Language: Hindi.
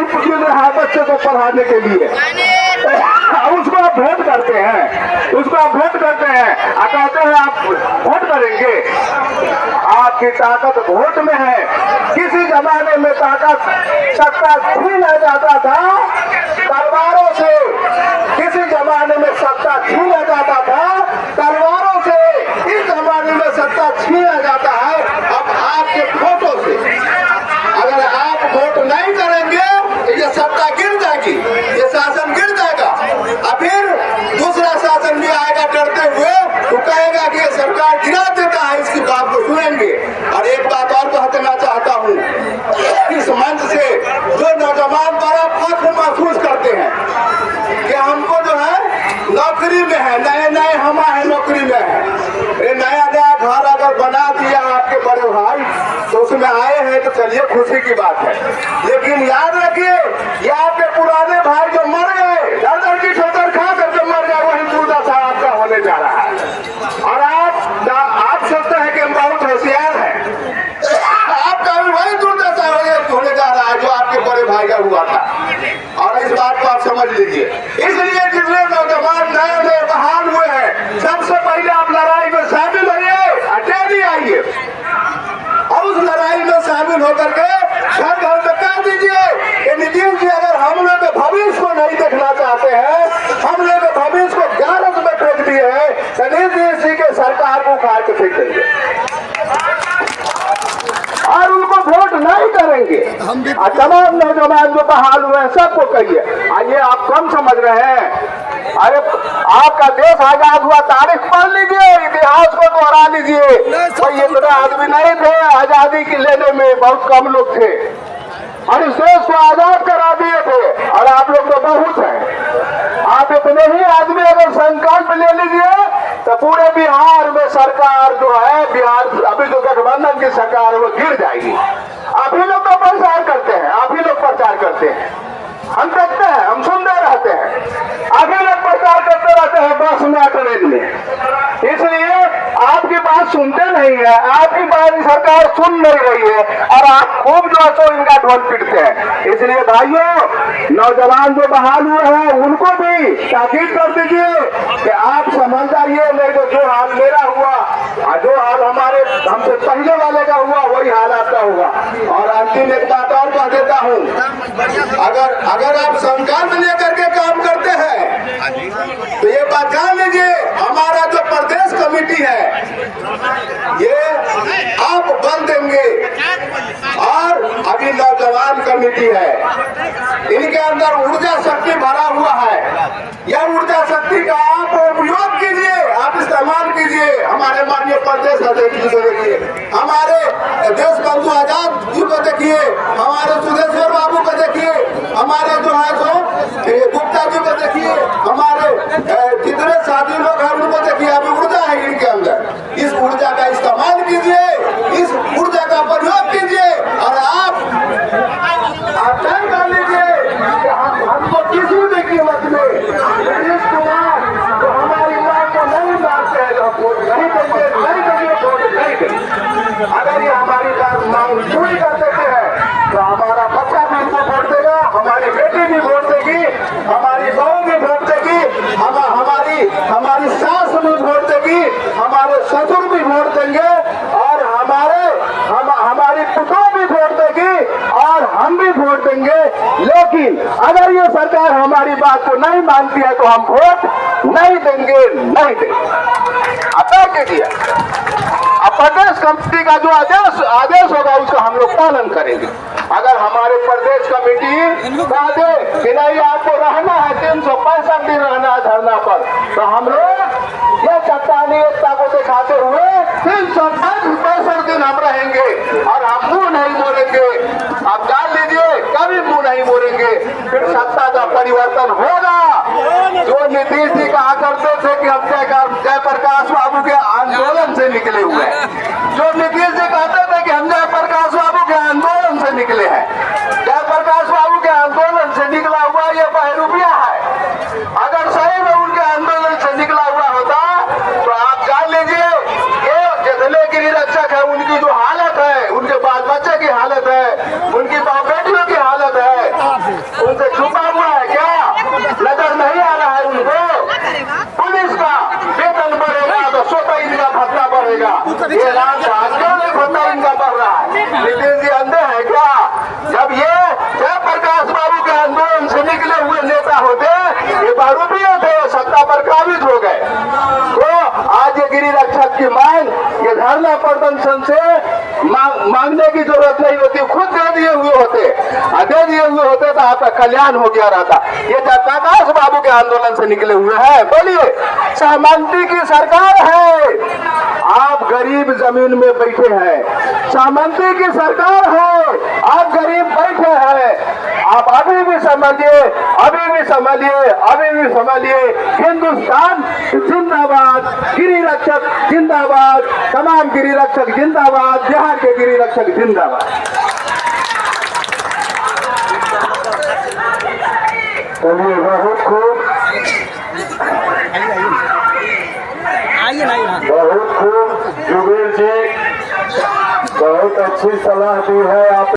नहीं मिल रहा है बच्चे को पढ़ाने के लिए, उसको आप भेंट करते हैं, उसको आप भेंट करते हैं और कहते हैं आप वोट करेंगे। आपकी ताकत वोट में है। किसी जमाने में ताकत सत्ता छीना जाता था तलवारों से, किसी जमाने में सत्ता छीना जाता था तलवारों से, इस जमाने में सत्ता छीना जाता है अब आपके वोटों से। अगर आप वोट नहीं करेंगे तो ये सत्ता गिर जाएगी, ये शासन गिर जाएगा और फिर दूसरा शासन भी आएगा डरते हुए, तो कहेगा कि ये सरकार गिरा देता है, इसकी बात को सुनेंगे। और एक बात और कहना चाहता हूँ, इस मंच से जो नौजवान बड़ा फख्र महसूस करते हैं कि हमको जो है नौकरी में है, नए नए हमारे नौकरी में है, ये नया नया घर अगर बना दिया आपके बड़े भाई तो उसमें आए हैं तो चलिए खुशी की बात है। लेकिन याद रखिए ये आपके पुराने भाई जो मर गए, दर्जन की ठोकर खा कर जो मर गए, वही दुर्दशा आपका होने जा रहा है। और आप सोचते हैं कि हम बहुत होशियार हैं, आपका भी वही दुर्दशा होने जा रहा है जो आपके बड़े भाई का हुआ था। और इस बात को आप समझ लीजिए। इसलिए जितने नौजवान नए नए बहाल हुए हैं, सबसे पहले आप लड़ाई में शामिल होइए, डेली आइए और उस लड़ाई में शामिल होकर के घर घर में कह दीजिए कि नीतीश जी अगर हम लोग भविष्य को नहीं देखना चाहते हैं, हम लोग भविष्य को ग्यारह में फेंक दिए हैं, तो नीतीश जी के सरकार को उखाड़ के फेंक देंगे और उनको वोट नहीं करेंगे। और तमाम नौजवान जो बहाल हुए हैं सबको कहिए, आइए आप कम समझ रहे हैं, अरे आपका देश आजाद हुआ, तारीख पढ़ लीजिए, इतिहास को दोहरा लीजिए। कोई इतने आदमी नहीं थे आजादी की लेने में, बहुत कम लोग थे और इस देश को आजाद करा दिए थे। और आप लोग तो बहुत हैं, आप इतने ही आदमी अगर संकल्प ले लीजिए तो पूरे बिहार में सरकार जो है, बिहार अभी जो गठबंधन की सरकार है वो गिर जाएगी। आप ही लोग तो प्रचार करते हैं, आप ही लोग प्रचार करते हैं, हम देखते हैं, हम सुनते रहते हैं, आगे लोग प्रचार करते रहते हैं बस में ट्रेन में। इसलिए आपकी बात सुनते नहीं है, आपकी बात सरकार सुन नहीं रही है और आप खूब जो है इनका ढोल पीटते हैं। इसलिए भाइयों, नौजवान जो बहाल हुए हैं उनको भी ताकीद कर दीजिए कि आप समझ जाइए, नहीं तो जो हाल मेरा हुआ और जो हाल हमारे हमसे पहले वाले का हुआ वही हाल आपका होगा। और अंतिम एक बात और कह देता हूँ, अगर आप संकल्प लेकर के काम करते हैं तो ये बात जान लीजिए, हमारा जो प्रदेश कमेटी है ये आप बल देंगे। और अभी नौजवान कमेटी है, इनके अंदर ऊर्जा शक्ति भरा हुआ है, यह ऊर्जा शक्ति का आप उपयोग कीजिए, आप इस्तेमाल कीजिए। हमारे माननीय प्रदेश अध्यक्ष जी को देखिए, हमारे देश बंधु आजाद जी को देखिए, हमारे सुदेश्वर बाबू को देखिए, हमारे जो है सो गुप्ता जी को देखिए, हमारे जितने साथी लोग हैं उनको देखिए। अभी ऊर्जा है इनके अंदर, इस ऊर्जा का इस्तेमाल कीजिए, इस ऊर्जा का प्रयोग कीजिए और आप तय कर लीजिए कि हमको किसी भी कीमत में नीतीश कुमार तो हमारी बात को नहीं मानते हैं, वोट नहीं देंगे, नहीं देंगे, वोट नहीं देंगे। अगर ये हमारी बात मांग पूरी कर देते हैं तो हमारा बच्चा भी इनको वोट देगा, हमारी बेटी भी वोट देगी, हमारी बहू भी वोट देगी, हमारी सास भी वोट देगी, हमारे ससुर भी वोट देंगे और हमारी पुतों भी वोट देगी और हम भी वोट देंगे। लेकिन अगर ये सरकार हमारी बात को नहीं मानती है तो हम वोट नहीं देंगे, नहीं देंगे। अतः के लिए अब प्रदेश कमेटी का जो आदेश होगा उसका हम लोग पालन करेंगे। अगर हमारे प्रदेश कमेटी कह दे कि नहीं आपको रहना है 365 दिन रहना है धरना पर, तो हम लोग ये चट्टानी एकता को दिखाते हुए 365 दिन हम रहेंगे और हम मुंह नहीं मोड़ेंगे। आप जान लीजिए कभी मुंह नहीं मोड़ेंगे, फिर सत्ता का परिवर्तन होगा। जो नीतीश जी कहा करते थे कि हम जयप्रकाश बाबू के आंदोलन से निकले हुए हैं, जो नीतीश जी कहते थे कि हम जयप्रकाश बाबू के आंदोलन से निकले हैं, जयप्रकाश बाबू के आंदोलन से निकला हुआ ये बहरूपिया है। अगर सही में उनके आंदोलन से निकला हुआ होता तो आप जान लीजिए ये जितने गिरिरक्षक है उनकी जो हालत है, उनके बाल बच्चे की हालत है, उनकी बेटियों की हालत है, की मांग ये धरना प्रदर्शन से मांगने की जरूरत नहीं होती, खुद दे दिए हुए होते, दे दिए हुए होते तो आपका कल्याण हो गया रहता। ये जयप्रकाश बाबू के आंदोलन से निकले हुए हैं। बोलिए, सामंती की सरकार है, आप गरीब जमीन में बैठे हैं। सामंती की सरकार है, आप गरीब बैठे हैं। आप अभी भी समझिए, अभी भी समझिए, अभी भी समझिए। हिंदुस्तान जिंदाबाद, गिरी रक्षक जिंदाबाद, तमाम गिरी रक्षक जिंदाबाद, बिहार के गिरी रक्षक जिंदाबाद। चलिए, बहुत खूब, बहुत खूब जुबेर जी, बहुत अच्छी सलाह दी है आप।